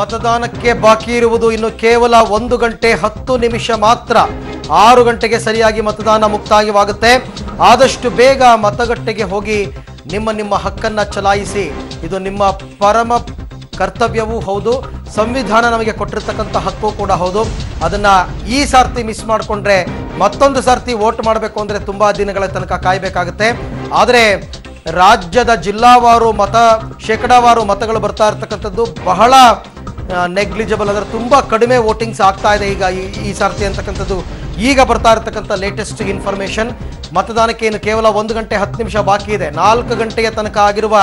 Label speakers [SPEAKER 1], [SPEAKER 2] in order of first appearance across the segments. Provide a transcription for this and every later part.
[SPEAKER 1] ಮತದಾನಕ್ಕೆ ಬಾಕಿ ಇರುವುದು ಇನ್ನು ಕೇವಲ 1 ಗಂಟೆ 10 ನಿಮಿಷ ಮಾತ್ರ. 6 ಗಂಟೆಗೆ ಸರಿಯಾಗಿ ಮತದಾನ ಮುಕ್ತಾಯವಾಗುತ್ತೆ. ಆದಷ್ಟು ಬೇಗ ಮತಗಟ್ಟೆಗೆ ಹೋಗಿ ನಿಮ್ಮ ಹಕ್ಕನ್ನು ಚಲಾಯಿಸಿ. ಇದು ನಿಮ್ಮ ಪರಮ ಕರ್ತವ್ಯವೂ ಹೌದು, ಸಂವಿಧಾನ ನಮಗೆ ಕೊಟ್ಟಿರತಕ್ಕಂಥ ಹಕ್ಕು ಕೂಡ ಹೌದು. ಅದನ್ನು ಈ ಸಾರ್ತಿ ಮಿಸ್ ಮಾಡಿಕೊಂಡ್ರೆ ಮತ್ತೊಂದು ಸಾರ್ತಿ ವೋಟ್ ಮಾಡಬೇಕು ಅಂದರೆ ತುಂಬ ದಿನಗಳ ತನಕ ಕಾಯಬೇಕಾಗುತ್ತೆ. ಆದರೆ ರಾಜ್ಯದ ಜಿಲ್ಲಾವಾರು ಶೇಕಡಾವಾರು ಮತಗಳು ಬರ್ತಾ ಇರ್ತಕ್ಕಂಥದ್ದು ಬಹಳ ನೆಗ್ಲಿಜಿಬಲ್, ಅಂದರೆ ತುಂಬ ಕಡಿಮೆ ವೋಟಿಂಗ್ಸ್ ಆಗ್ತಾ ಇದೆ ಈಗ ಈ ಸಾರ್ತಿ ಅಂತಕ್ಕಂಥದ್ದು ಈಗ ಬರ್ತಾ ಇರತಕ್ಕಂಥ ಲೇಟೆಸ್ಟ್ ಇನ್ಫಾರ್ಮೇಷನ್. ಮತದಾನಕ್ಕೆ ಇನ್ನು ಕೇವಲ 1 ಗಂಟೆ 10 ನಿಮಿಷ ಬಾಕಿ ಇದೆ. 4 ಗಂಟೆಯ ತನಕ ಆಗಿರುವ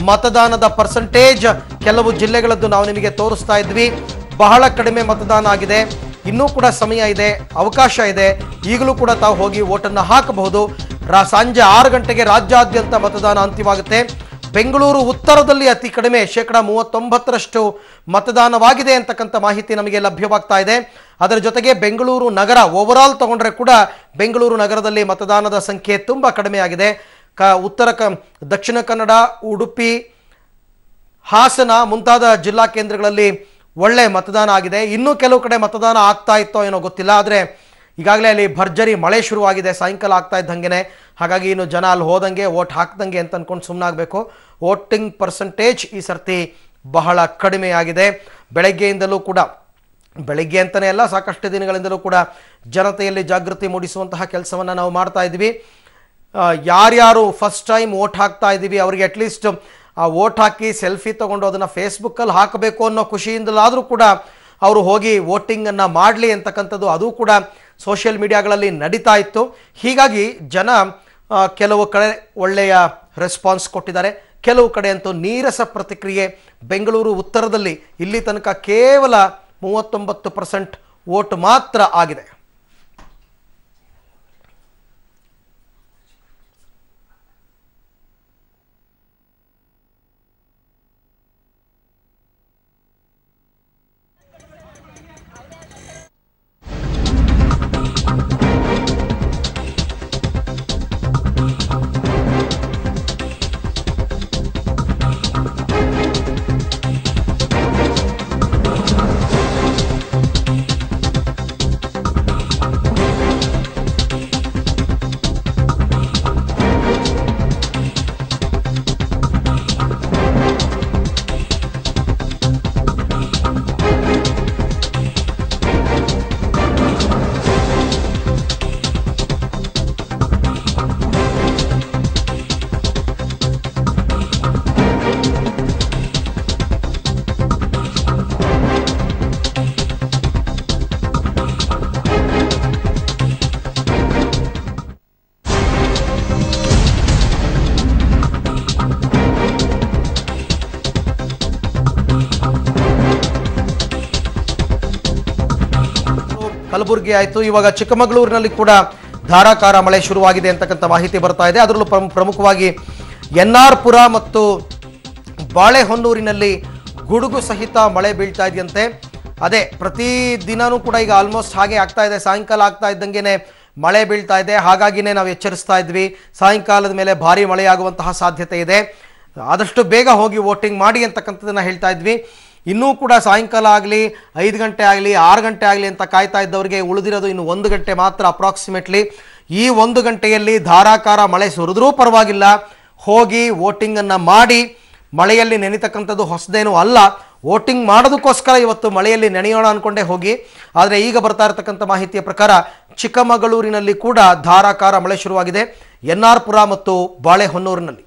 [SPEAKER 1] ಮತದಾನದ ಪರ್ಸೆಂಟೇಜ್ ಕೆಲವು ಜಿಲ್ಲೆಗಳದ್ದು ನಾವು ನಿಮಗೆ ತೋರಿಸ್ತಾ ಇದ್ವಿ. ಬಹಳ ಕಡಿಮೆ ಮತದಾನ ಆಗಿದೆ. ಇನ್ನೂ ಕೂಡ ಸಮಯ ಇದೆ, ಅವಕಾಶ ಇದೆ. ಈಗಲೂ ಕೂಡ ತಾವು ಹೋಗಿ ವೋಟನ್ನು ಹಾಕಬಹುದು. ಸಂಜೆ 6 ಗಂಟೆಗೆ ರಾಜ್ಯಾದ್ಯಂತ ಮತದಾನ ಅಂತ್ಯವಾಗುತ್ತೆ. ಬೆಂಗಳೂರು ಉತ್ತರದಲ್ಲಿ ಅತಿ ಕಡಿಮೆ 39% ಮತದಾನವಾಗಿದೆ ಅಂತಕ್ಕಂಥ ಮಾಹಿತಿ ನಮಗೆ ಲಭ್ಯವಾಗ್ತಾ ಇದೆ. ಅದರ ಜೊತೆಗೆ ಬೆಂಗಳೂರು ನಗರ ಓವರಾಲ್ ತಗೊಂಡ್ರೆ ಕೂಡ ಬೆಂಗಳೂರು ನಗರದಲ್ಲಿ ಮತದಾನದ ಸಂಖ್ಯೆ ತುಂಬ ಕಡಿಮೆಯಾಗಿದೆ. ದಕ್ಷಿಣ ಕನ್ನಡ, ಉಡುಪಿ, ಹಾಸನ ಮುಂತಾದ ಜಿಲ್ಲಾ ಕೇಂದ್ರಗಳಲ್ಲಿ ಒಳ್ಳೆ ಮತದಾನ ಆಗಿದೆ. ಇನ್ನೂ ಕೆಲವು ಕಡೆ ಮತದಾನ ಆಗ್ತಾ ಇತ್ತೋ ಏನೋ ಗೊತ್ತಿಲ್ಲ. ಆದರೆ ಈಗಾಗಲೇ ಅಲ್ಲಿ ಭರ್ಜರಿ ಮಳೆ ಶುರುವಾಗಿದೆ ಸಾಯಂಕಾಲ ಆಗ್ತಾ ಇದ್ದಂಗೆ. ಹಾಗಾಗಿ ಇನ್ನು ಜನ ಅಲ್ಲಿ ಹೋದಂಗೆ ವೋಟ್ ಹಾಕ್ದಂಗೆ ಅಂತ ಅಂದ್ಕೊಂಡು ಸುಮ್ಮನಾಗಬೇಕು. ವೋಟಿಂಗ್ ಪರ್ಸೆಂಟೇಜ್ ಈ ಸರ್ತಿ ಬಹಳ ಕಡಿಮೆಯಾಗಿದೆ. ಬೆಳಗ್ಗೆಯಿಂದಲೂ ಕೂಡ, ಬೆಳಗ್ಗೆ ಅಂತಲೇ ಎಲ್ಲ ಸಾಕಷ್ಟು ದಿನಗಳಿಂದಲೂ ಕೂಡ ಜನತೆಯಲ್ಲಿ ಜಾಗೃತಿ ಮೂಡಿಸುವಂತಹ ಕೆಲಸವನ್ನು ನಾವು ಮಾಡ್ತಾ ಇದ್ವಿ. ಯಾರ್ಯಾರು ಫಸ್ಟ್ ಟೈಮ್ ವೋಟ್ ಹಾಕ್ತಾ ಇದ್ದೀವಿ ಅವರಿಗೆ ಅಟ್ಲೀಸ್ಟ್ ಆ ವೋಟ್ ಹಾಕಿ ಸೆಲ್ಫಿ ತೊಗೊಂಡು ಅದನ್ನು ಫೇಸ್ಬುಕ್ಕಲ್ಲಿ ಹಾಕಬೇಕು ಅನ್ನೋ ಖುಷಿಯಿಂದಲಾದರೂ ಕೂಡ ಅವರು ಹೋಗಿ ವೋಟಿಂಗನ್ನು ಮಾಡಲಿ ಅಂತಕ್ಕಂಥದ್ದು ಅದು ಕೂಡ ಸೋಷಿಯಲ್ ಮೀಡಿಯಾಗಳಲ್ಲಿ ನಡೀತಾ ಇತ್ತು. ಹೀಗಾಗಿ ಜನ ಕೆಲವು ಕಡೆ ಒಳ್ಳೆಯ ರೆಸ್ಪಾನ್ಸ್ ಕೊಟ್ಟಿದ್ದಾರೆ, ಕೆಲವು ಕಡೆ ಅಂತೂ ನೀರಸ ಪ್ರತಿಕ್ರಿಯೆ. ಬೆಂಗಳೂರು ಉತ್ತರದಲ್ಲಿ ಇಲ್ಲಿ ತನಕ ಕೇವಲ 39% ವೋಟ್ ಮಾತ್ರ ಆಗಿದೆ. ಕಲಬುರಗಿ ಆಯಿತು, ಇವಾಗ ಚಿಕ್ಕಮಗಳೂರಿನಲ್ಲಿ ಕೂಡ ಧಾರಾಕಾರ ಮಳೆ ಶುರುವಾಗಿದೆ ಅಂತಕ್ಕಂಥ ಮಾಹಿತಿ ಬರ್ತಾ ಇದೆ. ಅದರಲ್ಲೂ ಪ್ರಮುಖವಾಗಿ ಎನ್ಆರ್ ಪುರ ಮತ್ತು ಬಾಳೆಹೊನ್ನೂರಿನಲ್ಲಿ ಗುಡುಗು ಸಹಿತ ಮಳೆ ಬೀಳ್ತಾ ಇದೆಯಂತೆ. ಅದೇ ಪ್ರತಿ ದಿನವೂ ಕೂಡ ಈಗ ಆಲ್ಮೋಸ್ಟ್ ಹಾಗೆ ಆಗ್ತಾ ಇದೆ. ಸಾಯಂಕಾಲ ಆಗ್ತಾ ಇದ್ದಂಗೆ ಮಳೆ ಬೀಳ್ತಾ ಇದೆ. ಹಾಗಾಗಿನೇ ನಾವು ಎಚ್ಚರಿಸ್ತಾ ಇದ್ವಿ, ಸಾಯಂಕಾಲದ ಮೇಲೆ ಭಾರಿ ಮಳೆಯಾಗುವಂತಹ ಸಾಧ್ಯತೆ ಇದೆ, ಆದಷ್ಟು ಬೇಗ ಹೋಗಿ ವೋಟಿಂಗ್ ಮಾಡಿ ಅಂತಕ್ಕಂಥದ್ದನ್ನು ಹೇಳ್ತಾ ಇದ್ವಿ. ಇನ್ನೂ ಕೂಡ ಸಾಯಂಕಾಲ ಆಗಲಿ, 5 ಗಂಟೆ ಆಗಲಿ, 6 ಗಂಟೆ ಆಗಲಿ ಅಂತ ಕಾಯ್ತಾ ಇದ್ದವರಿಗೆ ಉಳಿದಿರೋದು ಇನ್ನು 1 ಗಂಟೆ ಮಾತ್ರ ಅಪ್ರಾಕ್ಸಿಮೇಟ್ಲಿ. ಈ 1 ಗಂಟೆಯಲ್ಲಿ ಧಾರಾಕಾರ ಮಳೆ ಸುರಿದ್ರೂ ಪರವಾಗಿಲ್ಲ, ಹೋಗಿ ವೋಟಿಂಗನ್ನು ಮಾಡಿ. ಮಳೆಯಲ್ಲಿ ನೆನೆತಕ್ಕಂಥದ್ದು ಹೊಸದೇನೂ ಅಲ್ಲ, ವೋಟಿಂಗ್ ಮಾಡೋದಕ್ಕೋಸ್ಕರ ಇವತ್ತು ಮಳೆಯಲ್ಲಿ ನೆನೆಯೋಣ ಅಂದ್ಕೊಂಡೇ ಹೋಗಿ. ಆದರೆ ಈಗ ಬರ್ತಾ ಇರತಕ್ಕಂಥ ಮಾಹಿತಿಯ ಪ್ರಕಾರ ಚಿಕ್ಕಮಗಳೂರಿನಲ್ಲಿ ಕೂಡ ಧಾರಾಕಾರ ಮಳೆ ಶುರುವಾಗಿದೆ, ಎನ್ಆರ್ ಪುರ ಮತ್ತು ಬಾಳೆಹೊನ್ನೂರಿನಲ್ಲಿ.